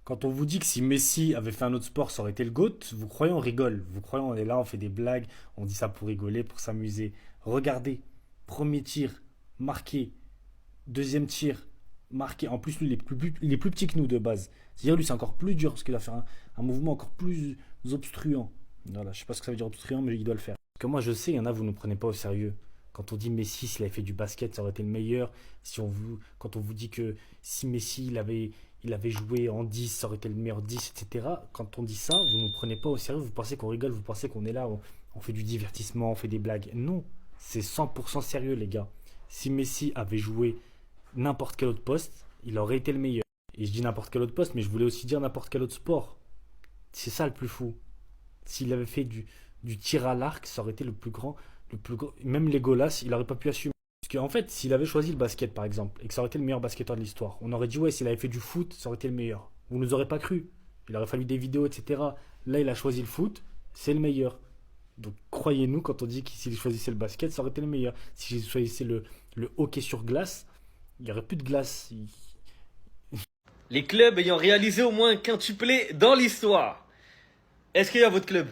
Quand on vous dit que si Messi avait fait un autre sport, ça aurait été le GOAT, vous croyez, on rigole. Vous croyez, on est là, on fait des blagues, on dit ça pour rigoler, pour s'amuser. Regardez, premier tir, marqué. Deuxième tir, marqué. En plus, lui, il est plus petit que nous de base. C'est-à-dire, lui, c'est encore plus dur parce qu'il va faire un mouvement encore plus obstruant. Voilà, je sais pas ce que ça veut dire obstruant, mais il doit le faire. Parce que moi, je sais, il y en a, vous ne prenez pas au sérieux. Quand on dit Messi, s'il avait fait du basket, ça aurait été le meilleur. Quand on vous dit que si Messi, il avait joué en 10, ça aurait été le meilleur 10, etc. Quand on dit ça, vous ne nous prenez pas au sérieux. Vous pensez qu'on rigole, vous pensez qu'on est là, on fait du divertissement, on fait des blagues. Non, c'est 100% sérieux, les gars. Si Messi avait joué n'importe quel autre poste, il aurait été le meilleur. Et je dis n'importe quel autre poste, mais je voulais aussi dire n'importe quel autre sport. C'est ça le plus fou. S'il avait fait du tir à l'arc, ça aurait été le plus grand. Même Legolas, il aurait pas pu assumer. Parce qu'en fait, s'il avait choisi le basket, par exemple, et que ça aurait été le meilleur basketteur de l'histoire, on aurait dit, ouais, s'il avait fait du foot, ça aurait été le meilleur. Vous nous aurez pas cru. Il aurait fallu des vidéos, etc. Là, il a choisi le foot, c'est le meilleur. Donc, croyez-nous quand on dit que s'il choisissait le basket, ça aurait été le meilleur. S'il choisissait le hockey sur glace, il n'y aurait plus de glace. Les clubs ayant réalisé au moins un quintuplé dans l'histoire. Est-ce qu'il y a votre club?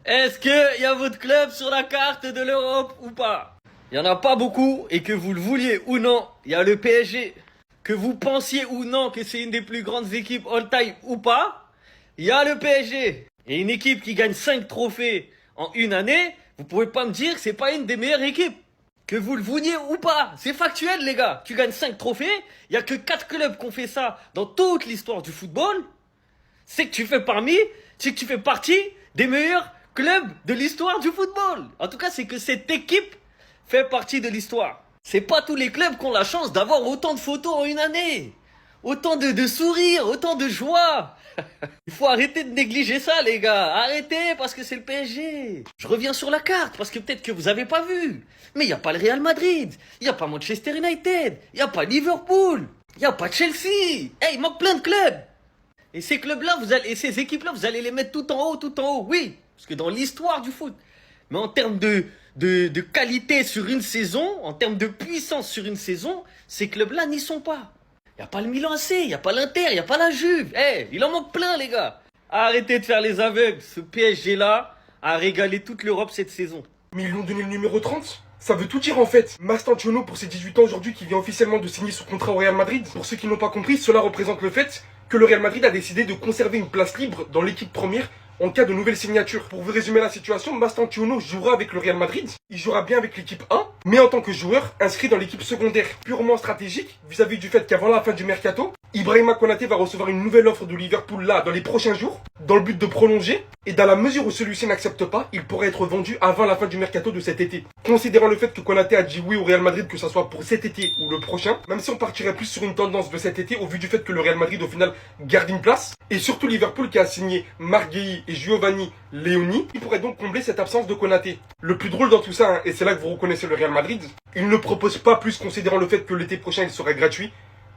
Est-ce qu'il y a votre club sur la carte de l'Europe ou pas? Il n'y en a pas beaucoup et que vous le vouliez ou non, il y a le PSG. Que vous pensiez ou non que c'est une des plus grandes équipes all-time ou pas, il y a le PSG. Et une équipe qui gagne 5 trophées en une année, vous pouvez pas me dire que c'est pas une des meilleures équipes. Que vous le vouliez ou pas, c'est factuel les gars. Tu gagnes 5 trophées, il y a que 4 clubs qui ont fait ça dans toute l'histoire du football. C'est que tu fais partie des meilleurs clubs de l'histoire du football. En tout cas, c'est que cette équipe fait partie de l'histoire. C'est pas tous les clubs qui ont la chance d'avoir autant de photos en une année. Autant de sourires, autant de joie. Il faut arrêter de négliger ça, les gars. Arrêtez, parce que c'est le PSG. Je reviens sur la carte, parce que peut-être que vous avez pas vu. Mais il n'y a pas le Real Madrid. Il n'y a pas Manchester United. Il n'y a pas Liverpool. Il n'y a pas Chelsea. Eh, il manque plein de clubs. Et ces clubs-là, et ces équipes-là, vous allez les mettre tout en haut, oui. Parce que dans l'histoire du foot. Mais en termes de qualité sur une saison, en termes de puissance sur une saison, ces clubs-là n'y sont pas. Il n'y a pas le Milan AC, il n'y a pas l'Inter, il n'y a pas la Juve. Eh, il en manque plein, les gars. Arrêtez de faire les aveugles. Ce PSG-là a régalé toute l'Europe cette saison. Mais ils lui ont donné le numéro 30. Ça veut tout dire en fait. Mastantuono pour ses 18 ans aujourd'hui qui vient officiellement de signer son contrat au Real Madrid. Pour ceux qui n'ont pas compris, cela représente le fait que le Real Madrid a décidé de conserver une place libre dans l'équipe première en cas de nouvelle signature. Pour vous résumer la situation, Mastantuono jouera avec le Real Madrid. Il jouera bien avec l'équipe 1, mais en tant que joueur inscrit dans l'équipe secondaire. Purement stratégique vis-à-vis du fait qu'avant la fin du mercato, Ibrahima Konaté va recevoir une nouvelle offre de Liverpool là dans les prochains jours, dans le but de prolonger, et dans la mesure où celui-ci n'accepte pas, il pourrait être vendu avant la fin du mercato de cet été. Considérant le fait que Konaté a dit oui au Real Madrid, que ce soit pour cet été ou le prochain, même si on partirait plus sur une tendance de cet été au vu du fait que le Real Madrid au final garde une place, et surtout Liverpool qui a signé Marguerite et Giovanni Leoni, il pourrait donc combler cette absence de Konaté. Le plus drôle dans tout ça, hein, et c'est là que vous reconnaissez le Real Madrid, il ne propose pas plus considérant le fait que l'été prochain il serait gratuit,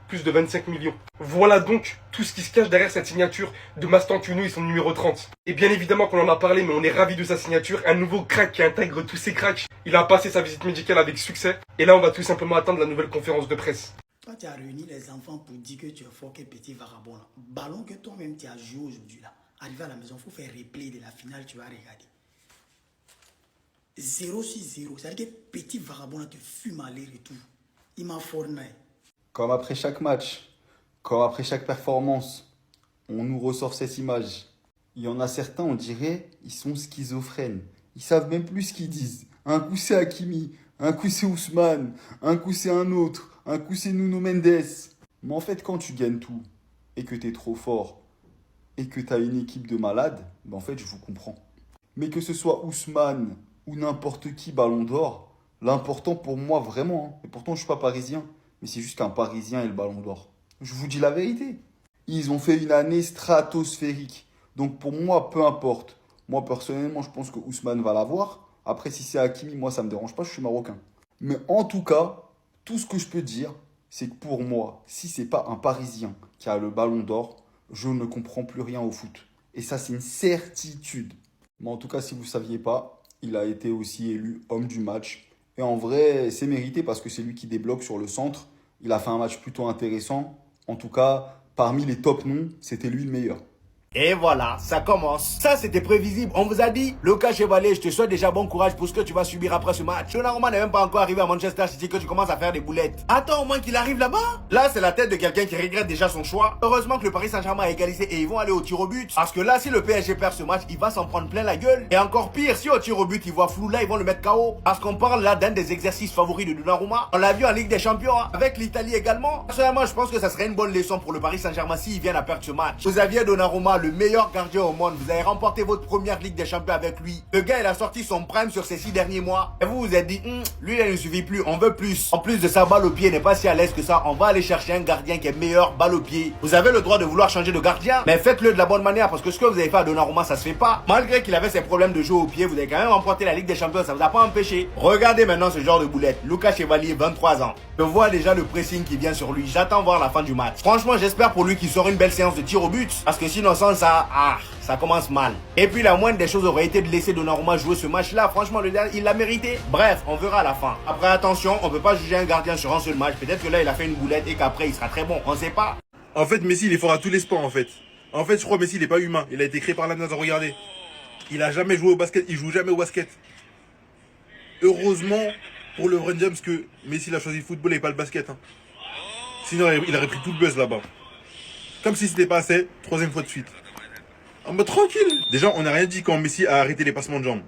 plus de 25 millions. Voilà donc tout ce qui se cache derrière cette signature de Mastantuono et son numéro 30. Et bien évidemment qu'on en a parlé, mais on est ravis de sa signature. Un nouveau crack qui intègre tous ses cracks. Il a passé sa visite médicale avec succès. Et là, on va tout simplement attendre la nouvelle conférence de presse. Toi, tu as réuni les enfants pour dire que tu es fort, que petit vagabond là. Ballon que toi-même tu as joué aujourd'hui là. Arrivé à la maison, il faut faire replay de la finale, tu vas regarder. 0-6-0. C'est-à-dire que petit vagabond là te fume aller-retour. Il m'a fourni. Comme après chaque match, comme après chaque performance, on nous ressort cette image. Il y en a certains, on dirait, ils sont schizophrènes. Ils savent même plus ce qu'ils disent. Un coup c'est Hakimi, un coup c'est Ousmane, un coup c'est un autre, un coup c'est Nuno Mendes. Mais en fait, quand tu gagnes tout, et que t'es trop fort, et que t'as une équipe de malades, ben en fait, je vous comprends. Mais que ce soit Ousmane ou n'importe qui Ballon d'Or, l'important pour moi vraiment, hein, et pourtant je suis pas parisien, mais c'est juste qu'un Parisien ait le Ballon d'Or. Je vous dis la vérité. Ils ont fait une année stratosphérique. Donc pour moi, peu importe. Moi personnellement, je pense que Ousmane va l'avoir. Après, si c'est Hakimi, moi ça me dérange pas, je suis marocain. Mais en tout cas, tout ce que je peux dire, c'est que pour moi, si c'est pas un Parisien qui a le Ballon d'Or, je ne comprends plus rien au foot. Et ça, c'est une certitude. Mais en tout cas, si vous ne saviez pas, il a été aussi élu homme du match. Et en vrai, c'est mérité parce que c'est lui qui débloque sur le centre. Il a fait un match plutôt intéressant. En tout cas, Parmi les top noms, c'était lui le meilleur. Et voilà, ça commence. Ça, c'était prévisible. On vous a dit, Lucas Chevalier, je te souhaite déjà bon courage pour ce que tu vas subir après ce match. Donnarumma n'est même pas encore arrivé à Manchester City que tu commences à faire des boulettes. Attends au moins qu'il arrive là-bas. Là, c'est la tête de quelqu'un qui regrette déjà son choix. Heureusement que le Paris Saint-Germain a égalisé et ils vont aller au tir au but. Parce que là, si le PSG perd ce match, il va s'en prendre plein la gueule. Et encore pire, si au tir au but, ils voient flou, là, ils vont le mettre KO. Parce qu'on parle là d'un des exercices favoris de Donnarumma. On l'a vu en Ligue des Champions, hein, avec l'Italie également. Personnellement, je pense que ça serait une bonne leçon pour le Paris Saint-Germain s'ils viennent à perdre ce match. Vous aviez Donnarumma, le meilleur gardien au monde, vous avez remporté votre première Ligue des Champions avec lui. Le gars, il a sorti son prime sur ces 6 derniers mois. Et vous vous êtes dit, lui, il ne suffit plus, on veut plus. En plus de sa balle au pied n'est pas si à l'aise que ça, on va aller chercher un gardien qui est meilleur balle au pied. Vous avez le droit de vouloir changer de gardien, mais faites-le de la bonne manière, parce que ce que vous avez fait à Donnarumma, ça se fait pas. Malgré qu'il avait ses problèmes de jeu au pied, vous avez quand même remporté la Ligue des Champions, ça vous a pas empêché. Regardez maintenant ce genre de boulette. Lucas Chevalier, 23 ans. Je vois déjà le pressing qui vient sur lui. J'attends voir la fin du match. Franchement, j'espère pour lui qu'il sort une belle séance de tir au but, parce que sinon sans ça, ça commence mal. Et puis la moindre des choses aurait été de laisser Donnarumma jouer ce match-là. Franchement, le dernier, il l'a mérité. Bref, on verra à la fin. Après, attention, on peut pas juger un gardien sur un seul match. Peut-être que là, il a fait une boulette et qu'après, il sera très bon. On sait pas. En fait, Messi, il est fort à tous les sports, en fait. En fait, je crois que Messi, il est pas humain. Il a été créé par la NASA, regardez. Il a jamais joué au basket, il joue jamais au basket. Heureusement pour le LeBron James que Messi il a choisi le football et pas le basket. Hein. Sinon, il aurait pris tout le buzz là-bas. Comme si c'était pas assez, 3e fois de suite. En mode tranquille. Déjà, on n'a rien dit quand Messi a arrêté les passements de jambes.